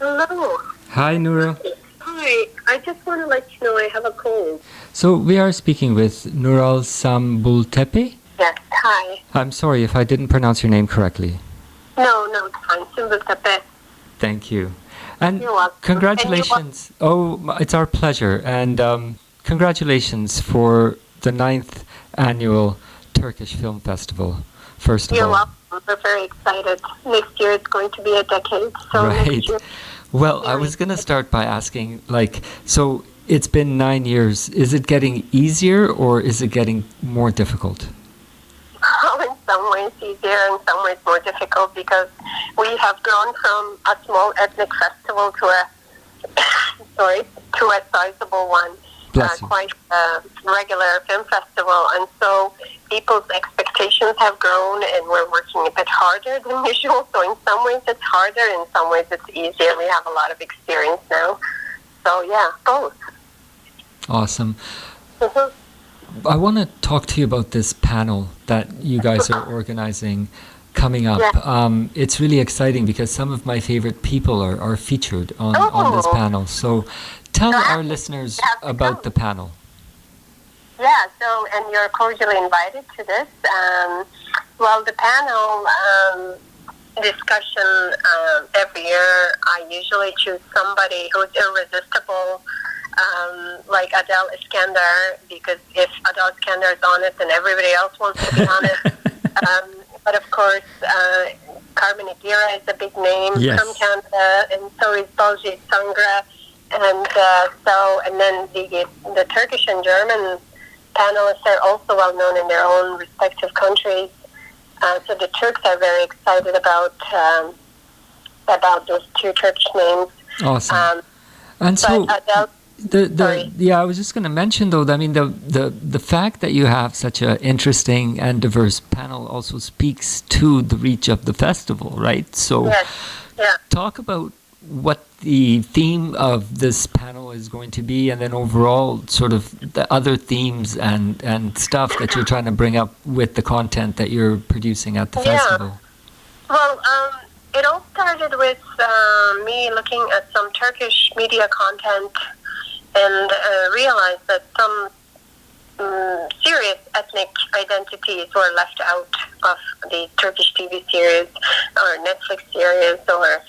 Hello. Hi, Nural. Hi. I just want to let you know I have a cold. So we are speaking with Nural Sumbultepe. Yes. Hi. I'm sorry if I didn't pronounce your name correctly. No, it's fine. Sumbultepe. Thank you. And You're welcome. congratulations. It's our pleasure. And congratulations for the 9th annual Turkish Film Festival, first of You're all. welcome. We're very excited. Next year it's going to be a decade. So Right. next year, Well, I was going to start by asking, so it's been 9 years. Is it getting easier or is it getting more difficult? in some ways easier, in some ways more difficult, because we have grown from a small ethnic festival to a sizable one. Bless you. Quite a regular film festival, and so people's expectations have grown, and we're working a bit harder than usual. So in some ways it's harder, in some ways it's easier. We have a lot of experience now. So yeah, both. Awesome. Mm-hmm. I want to talk to you about this panel that you guys are organizing coming up. Yeah. It's really exciting because some of my favorite people are featured on this panel. So tell our listeners about the panel. Yeah, and you're cordially invited to this. Well, the panel discussion every year, I usually choose somebody who's irresistible, like Adele Iskandar, because if Adele Iskandar is on it, then everybody else wants to be on it. But of course, Carmen Aguirre is a big name from Canada, and so is Baljeet Sangra. And then the Turkish and German panelists are also well known in their own respective countries. So the Turks are very excited about those two Turkish names. Awesome. And so Adele, I was just going to mention though, I mean the fact that you have such an interesting and diverse panel also speaks to the reach of the festival, right? So talk about what the theme of this panel is going to be, and then overall sort of the other themes and stuff that you're trying to bring up with the content that you're producing at the festival. Well, it all started with me looking at some Turkish media content and realized that some serious ethnic identities were left out of the Turkish TV series or Netflix series, or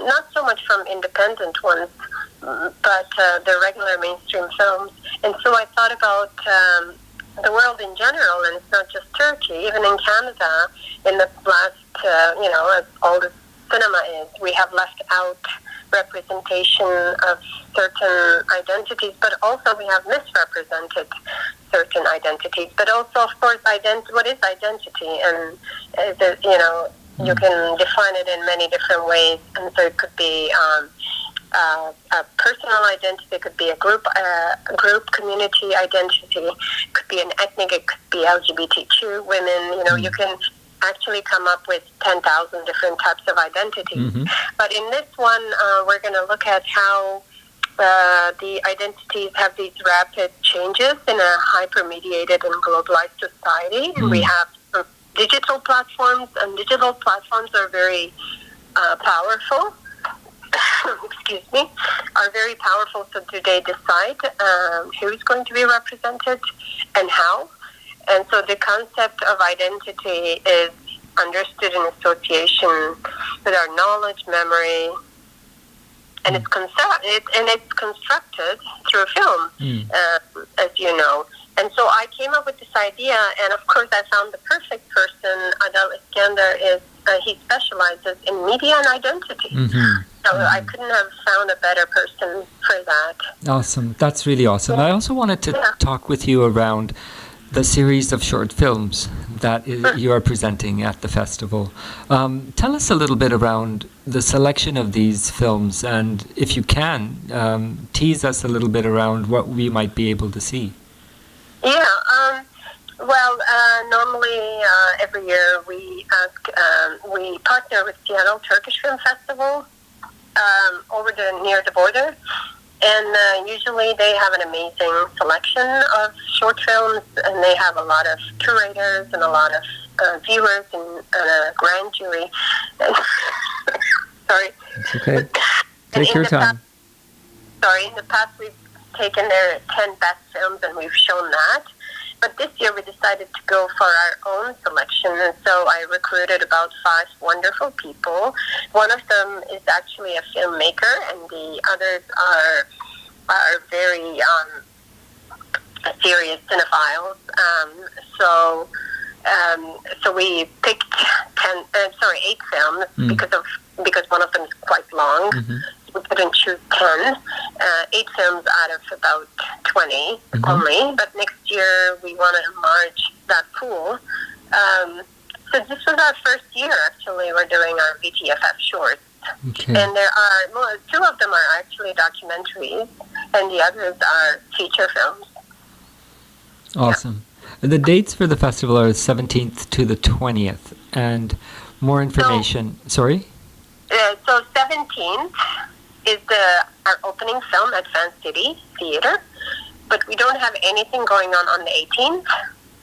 not so much from independent ones, but the regular mainstream films. And so I thought about the world in general, and it's not just Turkey. Even in Canada, in the last, as all the cinema is, we have left out representation of certain identities, but also we have misrepresented certain identities. But also, of course, what is identity? And you can define it in many different ways. And so it could be a personal identity, it could be a group community identity, it could be an ethnic, it could be LGBTQ women. You can actually come up with 10,000 different types of identities. Mm-hmm. But in this one, we're going to look at how the identities have these rapid changes in a hyper-mediated and globalized society. Mm-hmm. And we have digital platforms, and digital platforms are very powerful. Excuse me, are very powerful. So do they decide who's going to be represented and how? And so the concept of identity is understood in association with our knowledge, memory, and it's constructed through film, as you know. And so I came up with this idea, and of course I found the perfect person. Adel Iskandar he specializes in media and identity. Mm-hmm. So I couldn't have found a better person for that. Awesome. That's really awesome. I also wanted to talk with you around the series of short films that you are presenting at the festival. Tell us a little bit around the selection of these films, and if you can, tease us a little bit around what we might be able to see. Yeah, normally every year we partner with Seattle Turkish Film Festival near the border, and usually they have an amazing selection of short films, and they have a lot of curators and a lot of viewers and a grand jury. Sorry. It's okay. Take your time. In the past we've taken their 10 best films and we've shown that. But this year we decided to go for our own selection, and so I recruited about 5 wonderful people. One of them is actually a filmmaker, and the others are very serious cinephiles. So we picked 8 films because one of them is quite long. Mm-hmm. We couldn't choose 10. 8 films out of about 20 only. But next year we want to enlarge that pool. So this was our first year, actually. We're doing our VTFF shorts. Okay. And there are 2 of them are actually documentaries, and the others are feature films. Awesome. Yeah. The dates for the festival are the 17th to the 20th, and more information. So 17th is our opening film at Fan City Theatre, but we don't have anything going on the 18th.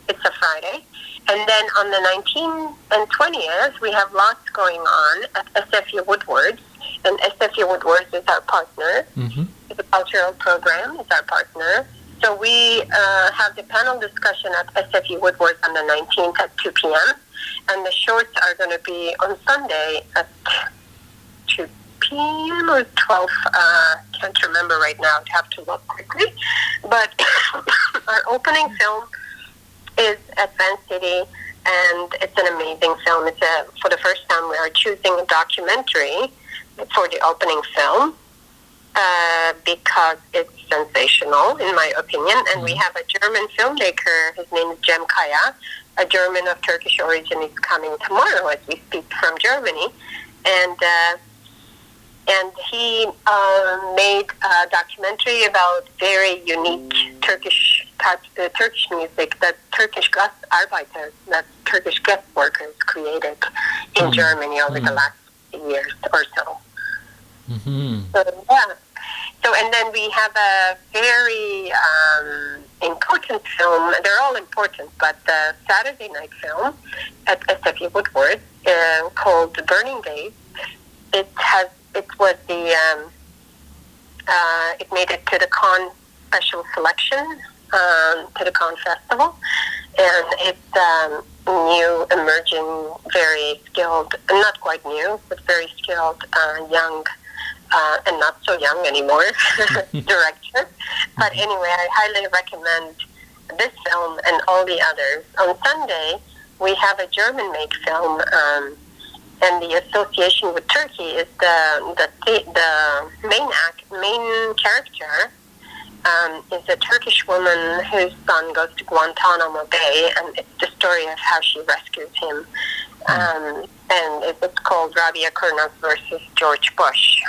It's a Friday. And then on the 19th and 20th, we have lots going on at SFU Woodwards. And SFU Woodwards is our partner. Mm-hmm. The cultural program is our partner. So we have the panel discussion at SFU Woodwards on the 19th at 2 p.m. And the shorts are going to be on Sunday at 2 p.m. or 12. Can't remember right now. I'd have to look quickly. But our opening film is at Van City, and it's an amazing film. For the first time, we are choosing a documentary for the opening film because it's sensational, in my opinion. And we have a German filmmaker. His name is Cem Kaya, a German of Turkish origin. He's coming tomorrow as we speak from Germany, and he made a documentary about very unique Turkish music that Turkish Gastarbeiter, that Turkish guest workers created in Germany over the last years or so. Mm-hmm. So, and then we have a very important film. They're all important, but the Saturday night film at SFU Woodward called Burning Days. It made it to the Cannes special selection, to the Cannes Festival, and it's new, emerging, very skilled, not quite new, but very skilled, young, and not so young anymore, director. But anyway, I highly recommend this film and all the others. On Sunday, we have a German-made film, and the association with Turkey is the main character is a Turkish woman whose son goes to Guantanamo Bay, and it's the story of how she rescues him. And it's called Rabia Kurnaz versus George Bush.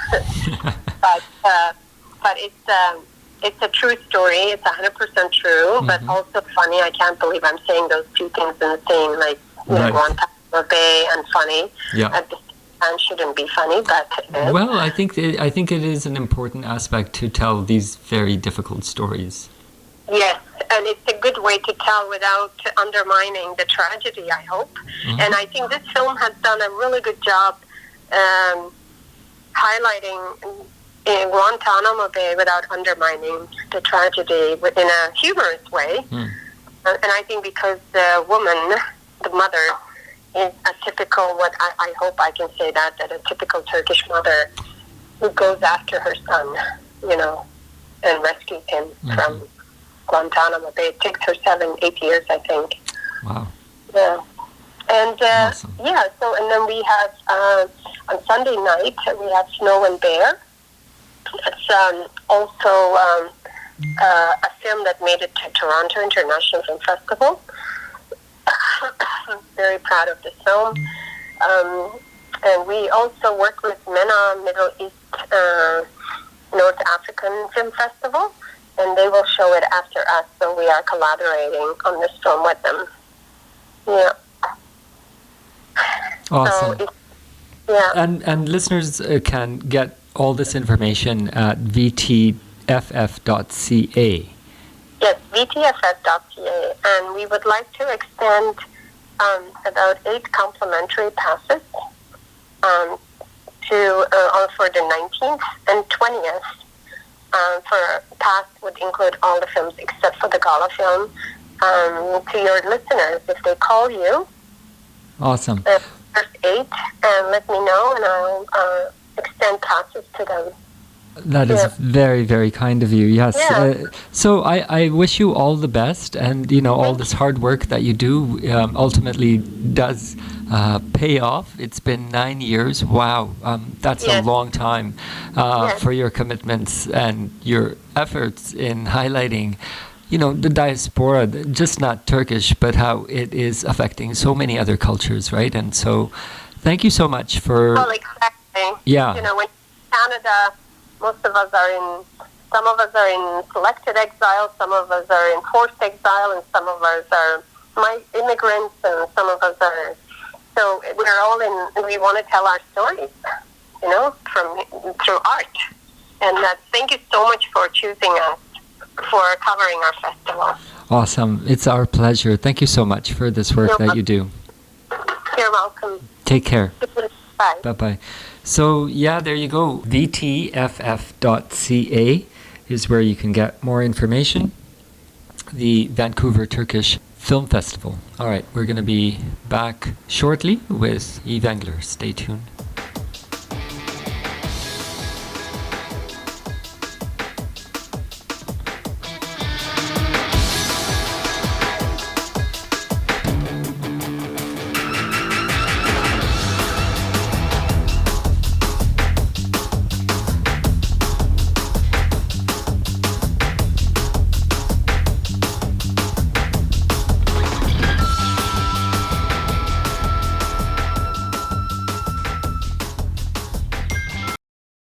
but it's a true story. It's 100% true, but also funny. I can't believe I'm saying those 2 things in the same, like Guantanamo Bay and funny. Yeah. At the same time, shouldn't be funny, but it is. Well, I think it is an important aspect to tell these very difficult stories. Yes, and it's a good way to tell without undermining the tragedy, I hope. Mm-hmm. And I think this film has done a really good job highlighting Guantanamo Bay without undermining the tragedy in a humorous way. And I think because the woman, the mother, is a typical, I hope I can say that a typical Turkish mother who goes after her son, and rescues him from Guantanamo Bay. It takes her 7-8 years, I think. Wow. Yeah. And, awesome. And then we have, on Sunday night, we have Snow and Bear. It's also a film that made it to Toronto International Film Festival. I'm very proud of this film. And we also work with MENA, Middle East, North African Film Festival, and they will show it after us, so we are collaborating on this film with them. Yeah. Awesome. So And listeners can get all this information at vtff.ca. Yes, vtff.ca, and we would like to extend about 8 complimentary passes to, or for the 19th and 20th, for past would include all the films except for the gala film, to your listeners, if they call you. Awesome. First 8, and let me know, and I'll extend passes to them. That is very, very kind of you. Yes. Yeah. So I wish you all the best, and all this hard work that you do ultimately does pay off. It's been 9 years. Wow, that's a long time for your commitments and your efforts in highlighting, the diaspora, just not Turkish, but how it is affecting so many other cultures, right? And so, thank you so much for. Well, exactly. Yeah. When Canada. Most of us are some of us are in selected exile, some of us are in forced exile, and some of us are immigrants, and some of us are, so we're all we want to tell our stories, through art. And thank you so much for choosing us for covering our festival. Awesome. It's our pleasure. Thank you so much for this work that you do. You're welcome. Take care. Bye. Bye-bye. So, there you go. vtff.ca is where you can get more information. The Vancouver Turkish Film Festival. All right, we're going to be back shortly with Eve Engler. Stay tuned.